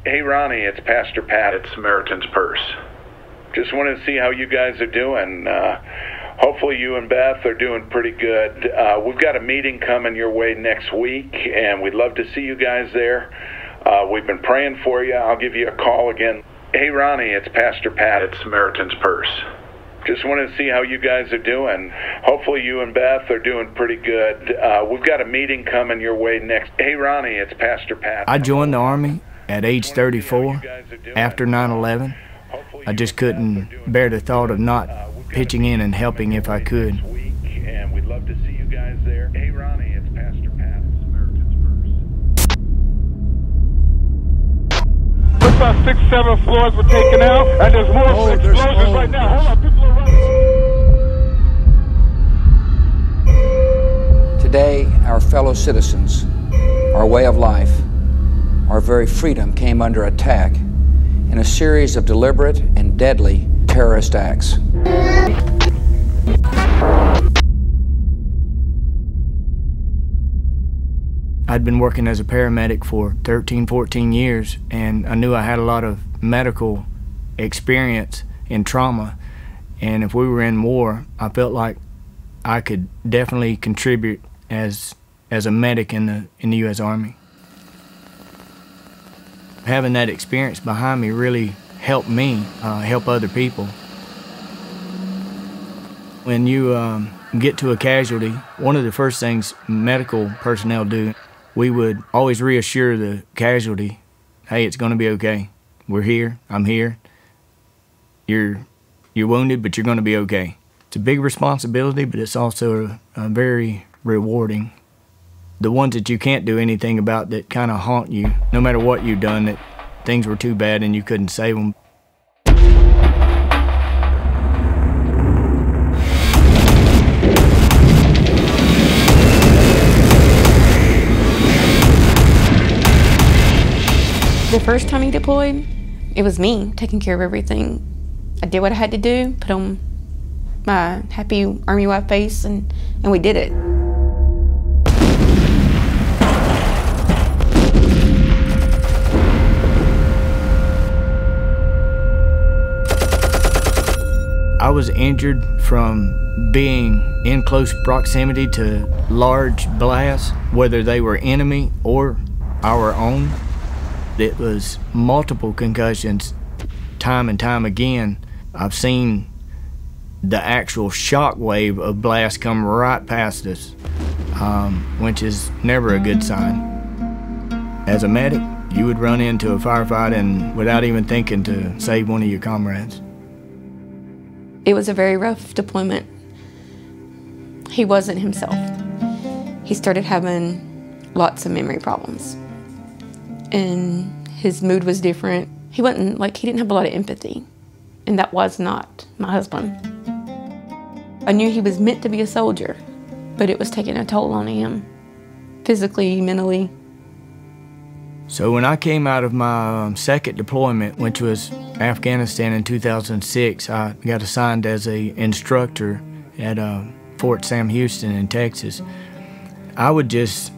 Hey Ronnie, it's Pastor Pat at Samaritan's Purse. Just wanted to see how you guys are doing. Hopefully you and Beth are doing pretty good. We've got a meeting coming your way next week, and we'd love to see you guys there. We've been praying for you. I'll give you a call again. Hey Ronnie, it's Pastor Pat at Samaritan's Purse. Just wanted to see how you guys are doing. Hopefully you and Beth are doing pretty good. We've got a meeting coming your way next. Hey Ronnie, it's Pastor Pat. I joined the Army at age 34 after 9/11. I just couldn't bear the thought of not pitching in and helping if I could. And we'd love to see you guys there. Hey Ronnie, it's Pastor Pat at Samaritan's Purse. Looks about 6-7 floors were taken out, and there's more explosions right now. Hold on, people are running. Today, our fellow citizens, our way of life, our very freedom came under attack in a series of deliberate and deadly terrorist acts. I'd been working as a paramedic for 13, 14 years, and I knew I had a lot of medical experience in trauma, and if we were in war, I felt like I could definitely contribute as a medic in the U.S. Army. Having that experience behind me really helped me help other people. When you get to a casualty, one of the first things medical personnel do, we would always reassure the casualty, hey, it's going to be okay. We're here. I'm here. You're wounded, but you're going to be okay. It's a big responsibility, but it's also very rewarding. The ones that you can't do anything about that kind of haunt you, no matter what you've done, that things were too bad and you couldn't save them. The first time he deployed, it was me taking care of everything. I did what I had to do, put on my happy Army wife face, and we did it. I was injured from being in close proximity to large blasts, whether they were enemy or our own. It was multiple concussions, time and time again. I've seen the actual shock wave of blasts come right past us, which is never a good sign. As a medic, you would run into a firefight and without even thinking to save one of your comrades. It was a very rough deployment. He wasn't himself. He started having lots of memory problems. And his mood was different. He didn't have a lot of empathy. And that was not my husband. I knew he was meant to be a soldier, but it was taking a toll on him, physically, mentally. So when I came out of my second deployment, which was Afghanistan in 2006, I got assigned as an instructor at Fort Sam Houston in Texas. I would just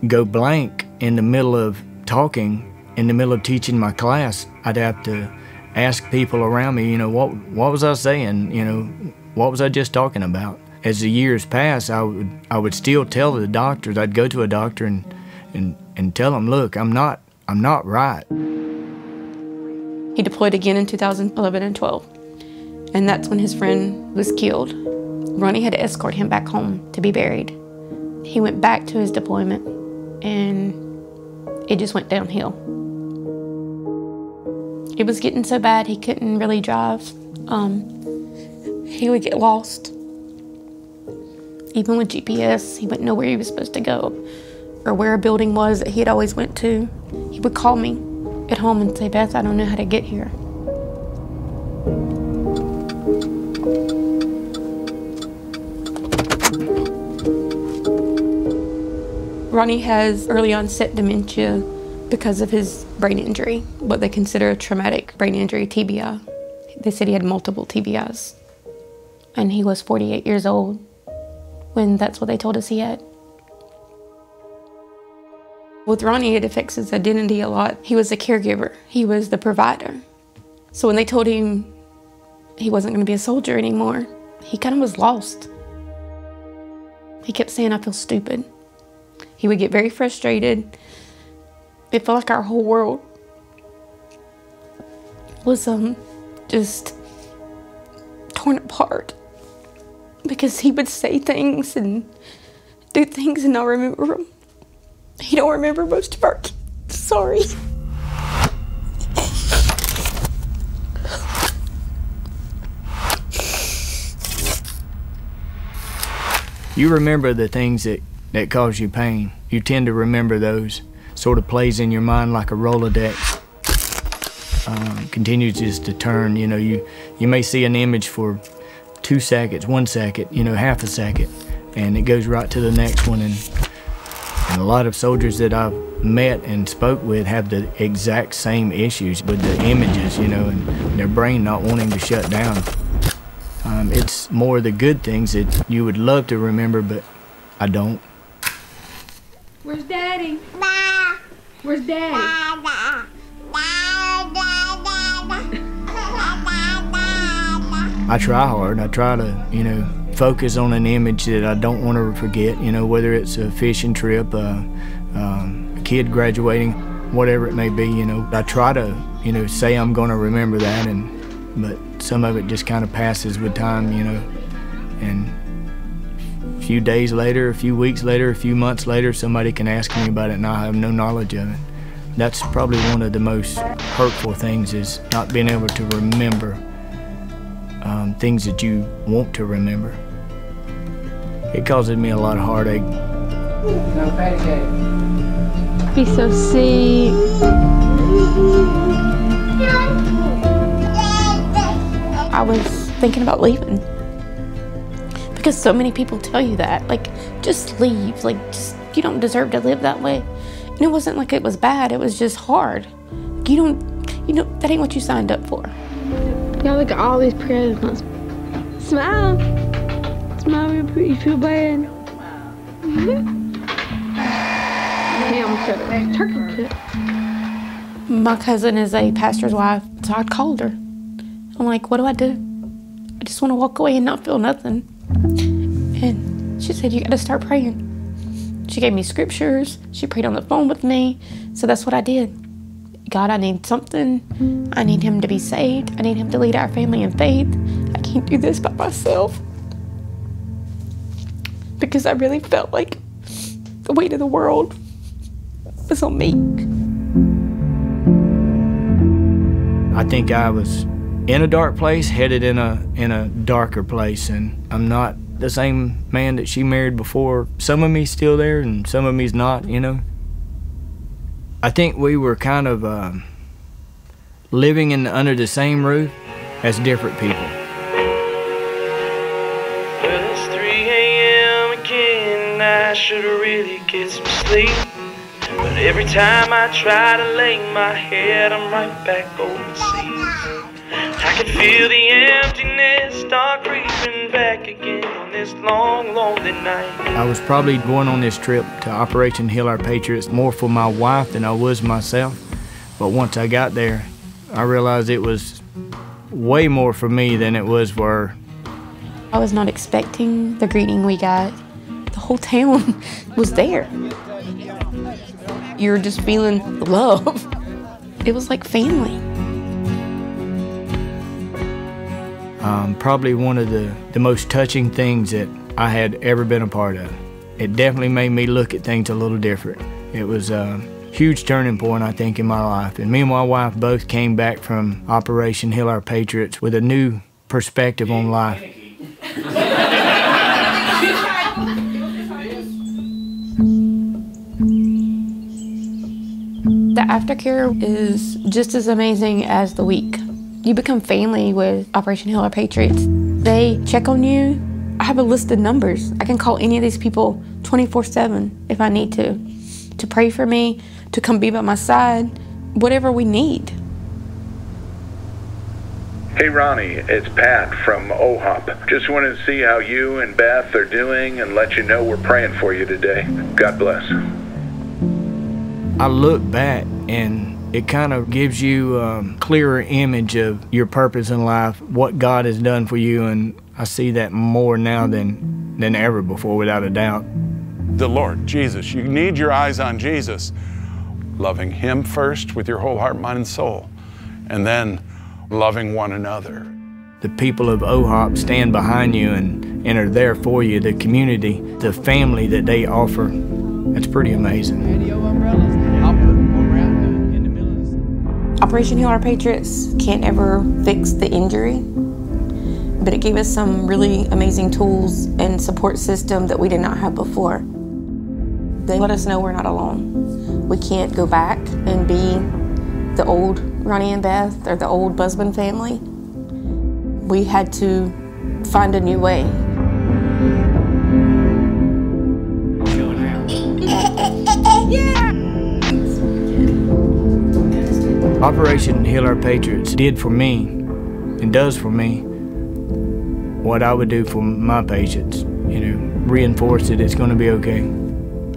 go blank in the middle of talking, in the middle of teaching my class. I'd have to ask people around me, what was I saying? What was I just talking about? As the years passed, I would still tell the doctors. I'd go to a doctor and tell them, look, I'm not right. He deployed again in 2011 and 12, and that's when his friend was killed. Ronnie had to escort him back home to be buried. He went back to his deployment, and it just went downhill. It was getting so bad he couldn't really drive. He would get lost. Even with GPS, he wouldn't know where he was supposed to go or where a building was that he had always went to. He would call me at home and say, Beth, I don't know how to get here. Ronnie has early onset dementia because of his brain injury, what they consider a traumatic brain injury, TBI. They said he had multiple TBIs. And he was 48 years old when that's what they told us he had. With Ronnie, it affects his identity a lot. He was a caregiver. He was the provider. So when they told him he wasn't going to be a soldier anymore, he kind of was lost. He kept saying, "I feel stupid." He would get very frustrated. It felt like our whole world was just torn apart, because he would say things and do things and not remember them. He don't remember most of our kids. Sorry. You remember the things that cause you pain. You tend to remember those. Sort of plays in your mind like a Rolodex. Continues just to turn. You know, you may see an image for 2 seconds, 1 second, you know, half a second, and it goes right to the next one. And a lot of soldiers that I've met and spoke with have the exact same issues with the images, you know, and their brain not wanting to shut down. It's more the good things that you would love to remember, but I don't. Where's Daddy? Where's Daddy? I try hard. I try to, you know, focus on an image that I don't want to forget, you know, whether it's a fishing trip, a kid graduating, whatever it may be, you know. I try to, you know, say I'm going to remember that, but some of it just kind of passes with time, you know. And a few days later, a few weeks later, a few months later, somebody can ask me about it and I have no knowledge of it. That's probably one of the most hurtful things, is not being able to remember things that you want to remember. It causes me a lot of heartache. No patty cake. Be so sick. I was thinking about leaving, because so many people tell you that, like, just leave, like, just, you don't deserve to live that way. And it wasn't like it was bad, it was just hard. You know, that ain't what you signed up for. Y'all look at all these presents. Smile. Smile real pretty, feel bad. Ham cut, turkey cut. My cousin is a pastor's wife, so I called her. I'm like, what do? I just want to walk away and not feel nothing. And she said, you got to start praying. She gave me scriptures. She prayed on the phone with me. So that's what I did. God, I need something. I need him to be saved. I need him to lead our family in faith. I can't do this by myself. Because I really felt like the weight of the world was on me. I think I was in a dark place, headed in a darker place, and I'm not the same man that she married before. Some of me's still there and some of me's not, you know. I think we were kind of living under the same roof as different people. Well, it's 3 a.m. again, I should really get some sleep. But every time I try to lay my head, I'm right back overseas. I can feel the emptiness start creeping back again on this long, lonely night. I was probably going on this trip to Operation Heal Our Patriots more for my wife than I was myself. But once I got there, I realized it was way more for me than it was for her. I was not expecting the greeting we got. The whole town was there. You were just feeling love. It was like family. Probably one of the most touching things that I had ever been a part of. It definitely made me look at things a little different. It was a huge turning point, I think, in my life. And me and my wife both came back from Operation Heal Our Patriots with a new perspective on life. The aftercare is just as amazing as the week. You become family with Operation Heal Our Patriots. They check on you. I have a list of numbers. I can call any of these people 24/7 if I need to pray for me, to come be by my side, whatever we need. Hey Ronnie, it's Pat from OHOP. Just wanted to see how you and Beth are doing and let you know we're praying for you today. God bless. I look back and it kind of gives you a clearer image of your purpose in life, what God has done for you, and I see that more now than ever before, without a doubt. The Lord, Jesus. You need your eyes on Jesus, loving Him first with your whole heart, mind, and soul, and then loving one another. The people of OHOP stand behind you and are there for you. The community, the family that they offer, it's pretty amazing. Operation Heal Our Patriots can't ever fix the injury, but it gave us some really amazing tools and support system that we did not have before. They let us know we're not alone. We can't go back and be the old Ronnie and Beth or the old Busman family. We had to find a new way. Operation Heal Our Patriots did for me, and does for me, what I would do for my patients. You know, reinforce it, it's gonna be okay.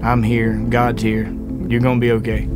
I'm here, God's here, you're gonna be okay.